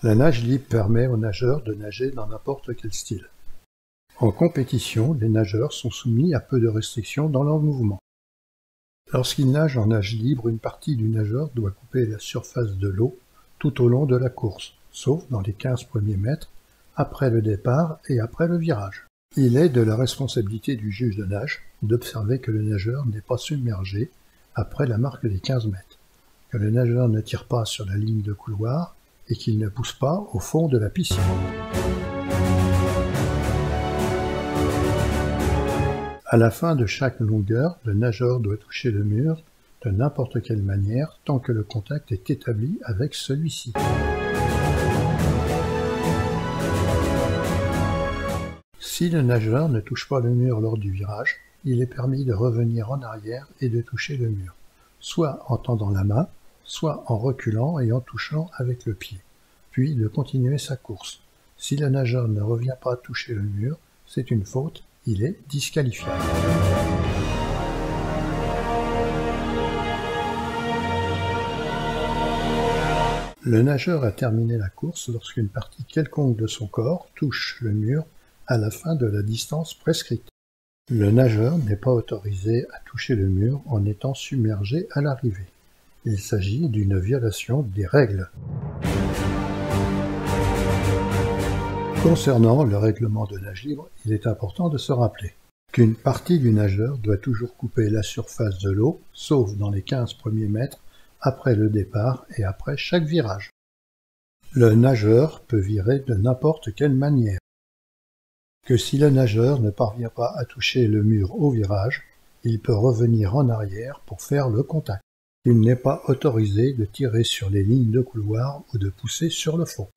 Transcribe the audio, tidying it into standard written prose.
La nage libre permet aux nageurs de nager dans n'importe quel style. En compétition, les nageurs sont soumis à peu de restrictions dans leurs mouvements. Lorsqu'ils nagent en nage libre, une partie du nageur doit couper la surface de l'eau tout au long de la course, sauf dans les 15 premiers mètres, après le départ et après le virage. Il est de la responsabilité du juge de nage d'observer que le nageur n'est pas submergé après la marque des 15 mètres, que le nageur ne tire pas sur la ligne de couloir et qu'il ne pousse pas au fond de la piscine. À la fin de chaque longueur, le nageur doit toucher le mur de n'importe quelle manière tant que le contact est établi avec celui-ci. Si le nageur ne touche pas le mur lors du virage, il est permis de revenir en arrière et de toucher le mur, soit en tendant la main, soit en reculant et en touchant avec le pied, puis de continuer sa course. Si le nageur ne revient pas toucher le mur, c'est une faute, il est disqualifié. Le nageur a terminé la course lorsqu'une partie quelconque de son corps touche le mur à la fin de la distance prescrite. Le nageur n'est pas autorisé à toucher le mur en étant submergé à l'arrivée. Il s'agit d'une violation des règles. Concernant le règlement de nage libre, il est important de se rappeler qu'une partie du nageur doit toujours couper la surface de l'eau, sauf dans les 15 premiers mètres, après le départ et après chaque virage. Le nageur peut virer de n'importe quelle manière. Que si le nageur ne parvient pas à toucher le mur au virage, il peut revenir en arrière pour faire le contact. Il n'est pas autorisé de tirer sur les lignes de couloir ou de pousser sur le fond.